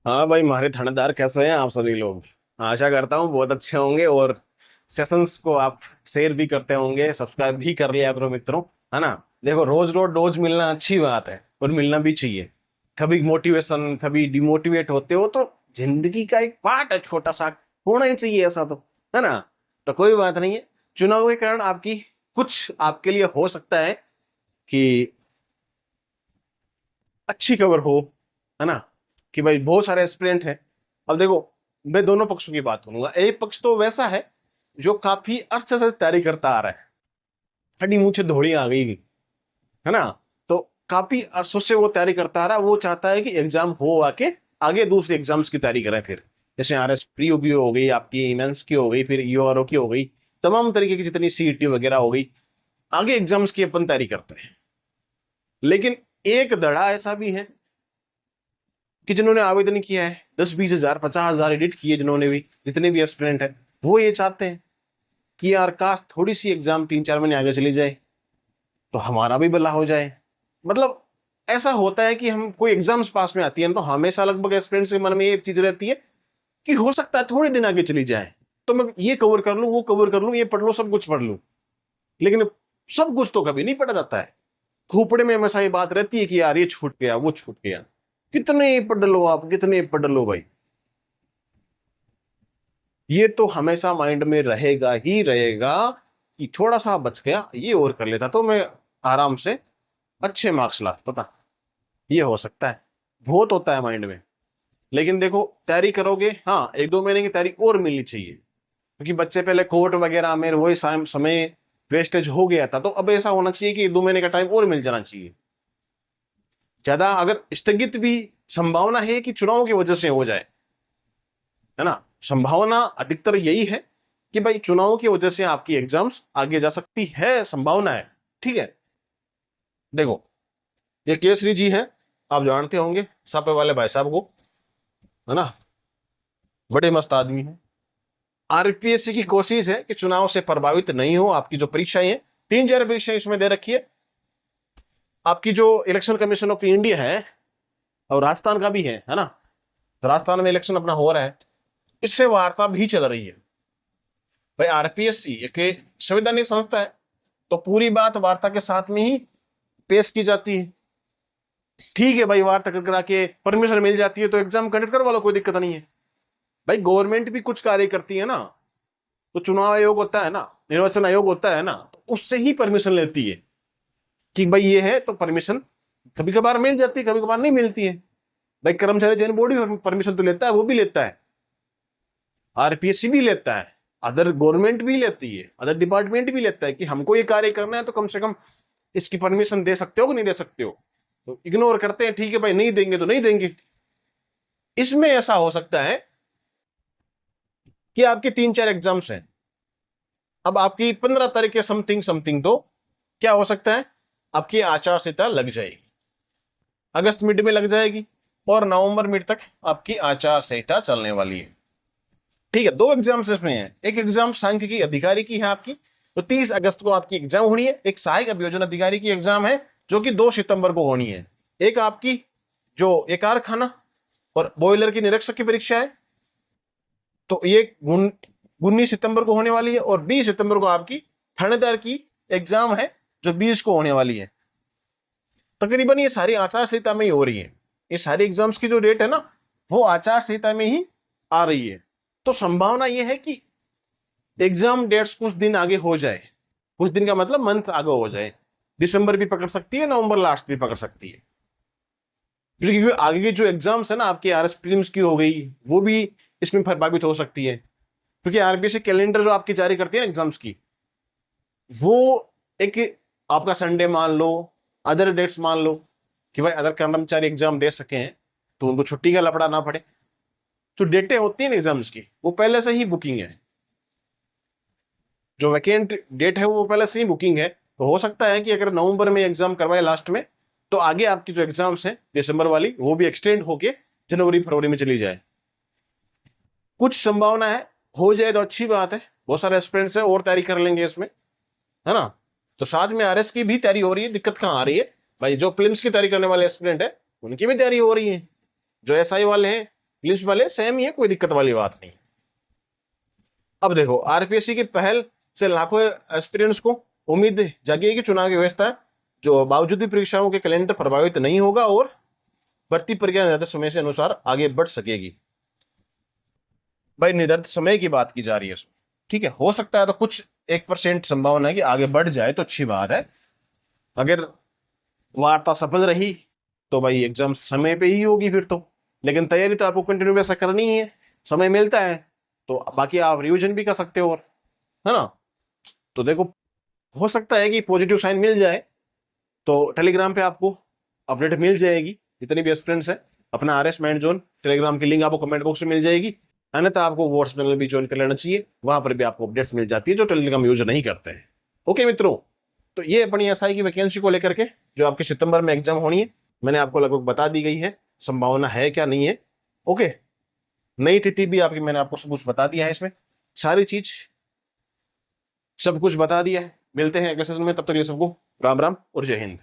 हाँ भाई, हमारे थानेदार कैसे हैं आप सभी लोग। आशा करता हूँ बहुत अच्छे होंगे, और सेशंस को आप शेयर भी करते होंगे, सब्सक्राइब भी कर लिया करो मित्रों। है ना। देखो, रोज रोज डोज मिलना अच्छी बात है और मिलना भी चाहिए। कभी मोटिवेशन, कभी डिमोटिवेट होते हो तो जिंदगी का एक पार्ट है, छोटा सा होना ही चाहिए ऐसा तो। है ना। तो कोई बात नहीं है। चुनाव के कारण आपकी कुछ आपके लिए हो सकता है कि अच्छी खबर हो। है ना। कि भाई बहुत सारे एस्पिरेंट हैं। अब देखो, मैं दोनों पक्षों की बात करूंगा। एक पक्ष तो वैसा है जो काफी अर्थ से तैयारी करता आ रहा है, हड्डी मुंह से धोड़ी आ गई। है ना। तो काफी अरसों से वो तैयारी करता आ रहा है, वो चाहता है कि एग्जाम हो आके आगे दूसरे एग्जाम्स की तैयारी करें। फिर जैसे आर एस प्री की हो गई, आपकी इमेंस की हो गई, फिर ईओआरओ की हो गई, तमाम तरीके की जितनी सीईटी वगैरह हो गई, आगे एग्जाम्स की अपन तैयारी करते हैं। लेकिन एक धड़ा ऐसा भी है कि जिन्होंने आवेदन किया है, 10-20 हजार 50 हजार एडिट किए, जिन्होंने भी, जितने भी एस्पिरेंट है, वो ये चाहते हैं कि यार काश थोड़ी सी एग्जाम 3-4 महीने आगे चली जाए तो हमारा भी भला हो जाए। मतलब ऐसा होता है कि हम कोई एग्जाम्स पास में आती है तो हमेशा लगभग एस्पिरेंट्स के मन में ये चीज रहती है कि हो सकता है थोड़े दिन आगे चली जाए, तो मैं ये कवर कर लूं, वो कवर कर लूं, ये पढ़ लूं, सब कुछ पढ़ लूं। लेकिन सब कुछ तो कभी नहीं पढ़ा जाता है। खोपड़े में हमेशा ये बात रहती है कि यार ये छूट गया, वो छूट गया। कितने पढ़ लो आप, कितने पढ़ लो भाई, ये तो हमेशा माइंड में रहेगा ही रहेगा कि थोड़ा सा बच गया, ये और कर लेता तो मैं आराम से अच्छे मार्क्स ला पाता। ये हो सकता है, बहुत होता है माइंड में। लेकिन देखो, तैयारी करोगे, हाँ 1-2 महीने की तैयारी और मिलनी चाहिए, क्योंकि बच्चे पहले कोर्ट वगैरह में वही समय वेस्टेज हो गया था, तो अब ऐसा होना चाहिए कि 2 महीने का टाइम और मिल जाना चाहिए। ज्यादा अगर स्थगित भी संभावना है कि चुनाव की वजह से हो जाए, है ना, संभावना अधिकतर यही है कि भाई चुनाव की वजह से आपकी एग्जाम्स आगे जा सकती है, संभावना है। ठीक है। देखो, ये केसरी जी हैं, आप जानते होंगे सापे वाले भाई साहब को। है ना। बड़े मस्त आदमी हैं। आरपीएससी की कोशिश है कि चुनाव से प्रभावित नहीं हो। आपकी जो परीक्षाएं हैं, 3-4 परीक्षाएं इसमें दे रखी है। आपकी जो इलेक्शन कमीशन ऑफ इंडिया है, और राजस्थान का भी है ना। तो राजस्थान में इलेक्शन अपना हो रहा है, इससे वार्ता भी चल रही है। भाई आरपीएससी एक संवैधानिक संस्था है, तो पूरी बात वार्ता के साथ में ही पेश की जाती है। ठीक है भाई, वार्ता कर करा के परमिशन मिल जाती है तो एग्जाम कंडक्ट करवा लो, कोई दिक्कत नहीं है। भाई गवर्नमेंट भी कुछ कार्य करती है ना, तो चुनाव आयोग होता है ना, निर्वाचन आयोग होता है ना, तो उससे ही परमिशन लेती है कि भाई ये है, तो परमिशन कभी कभार मिल जाती है, कभी कभार नहीं मिलती है। भाई कर्मचारी चयन बोर्ड भी परमिशन तो लेता है, वो भी लेता है, आरपीएससी भी लेता है, अदर गवर्नमेंट भी लेती है, अदर डिपार्टमेंट भी लेता है कि हमको ये कार्य करना है तो कम से कम इसकी परमिशन दे सकते हो कि नहीं दे सकते हो। तो इग्नोर करते हैं, ठीक है भाई नहीं देंगे तो नहीं देंगे। इसमें ऐसा हो सकता है कि आपके 3-4 एग्जाम्स हैं, अब आपकी 15 तारीख के समथिंग समथिंग तो क्या हो सकता है, आपकी आचार संहिता लग जाएगी, अगस्त मिड में लग जाएगी, और नवंबर मिड तक आपकी आचार संहिता चलने वाली है। ठीक है, 2 एग्जाम्स इसमें हैं। एक एग्जाम सांख्यिकी अधिकारी की है आपकी, तो 30 अगस्त को आपकी एग्जाम होनी है। एक सहायक अभियोजन अधिकारी की एग्जाम है जो कि 2 सितंबर को होनी है। एक आपकी जो एक कारखाना और बॉयलर की निरीक्षक की परीक्षा है, तो ये 19 सितंबर को होने वाली है। और 20 सितंबर को आपकी थानेदार की एग्जाम है जो 20 को होने वाली है। तकरीबन ये सारी आचार संहिता में ही हो रही है। ये सारी एग्जाम्स की जो डेट है ना, वो आचार संहिता में ही आ रही है। तो संभावना ये है कि एग्जाम डेट्स कुछ दिन आगे हो जाए। कुछ दिन का मतलब मंथ आगे हो जाए। दिसंबर भी पकड़ सकती है, नवंबर लास्ट भी पकड़ सकती है। क्योंकि आगे की जो एग्जाम्स है ना, आपकी आरएस प्रीलिम्स की हो गई, वो भी इसमें प्रभावित हो सकती है। क्योंकि आरबीआई कैलेंडर जो आपकी जारी करती है ना एग्जाम्स की, वो एक आपका संडे मान लो, अदर डेट्स मान लो कि भाई अदर कर्मचारी एग्जाम दे सके हैं तो उनको छुट्टी का लफड़ा ना पड़े। जो डेटें होती है ना एग्जाम्स की, वो पहले से ही बुकिंग है। जो वैकेंट डेट है वो पहले से ही बुकिंग है। तो हो सकता है कि अगर नवंबर में एग्जाम करवाए लास्ट में, तो आगे आपकी जो एग्जाम्स है दिसंबर वाली, वो भी एक्सटेंड होके जनवरी फरवरी में चली जाए। कुछ संभावना है, हो जाए तो अच्छी बात है। बहुत सारे एस्पिरेंट्स है और तैयारी कर लेंगे इसमें, है ना। तो साथ में आरएस की भी तैयारी हो रही है। दिक्कत कहाँ आ रही है भाई, जो प्रीलिम्स की तैयारी करने वाले एस्पिरेंट है उनकी भी तैयारी हो रही है। जो एसआई वाले हैं प्रीलिम्स वाले सेम ही है, कोई दिक्कत वाली बात नहीं। अब देखो आरपीएससी की पहल से लाखों एस्पिरेंट्स को उम्मीद जागी है कि चुनाव की व्यवस्था जो बावजूद भी परीक्षाओं के कैलेंडर प्रभावित नहीं होगा और भर्ती प्रक्रिया निर्धारित समय से अनुसार आगे बढ़ सकेगी। भाई निर्धारित समय की बात की जा रही है उसमें, ठीक है। हो सकता है तो कुछ 1% संभावना है कि आगे बढ़ जाए तो अच्छी बात है। अगर वार्ता सफल रही तो भाई एग्जाम समय पे ही होगी फिर तो। लेकिन तैयारी तो आपको कंटिन्यू ऐसा करनी ही है, समय मिलता है तो बाकी आप रिवीजन भी कर सकते हो, और है ना। तो देखो हो सकता है कि पॉजिटिव साइन मिल जाए तो टेलीग्राम पे आपको अपडेट मिल जाएगी। जितने भी एस्पिरेंट्स है अपना आरएस माइंड जोन टेलीग्राम की लिंक आपको कमेंट बॉक्स में मिल जाएगी। अन्यथा आपको व्हाट्सएप चैनल भी ज्वाइन कर लेना चाहिए, वहां पर भी आपको अपडेट्स मिल जाती है जो टेलीग्राम यूज नहीं करते हैं। ओके मित्रों, तो ये अपनी एसआई की वैकेंसी को लेकर के जो आपके सितंबर में एग्जाम होनी है मैंने आपको लगभग बता दी गई है, संभावना है क्या नहीं है। ओके, नई तिथि भी आपकी मैंने आपको सब कुछ बता दिया है, इसमें सारी चीज सब कुछ बता दिया है। मिलते हैं अगले सेशन में, तब तक ये सबको राम राम और जय हिंद।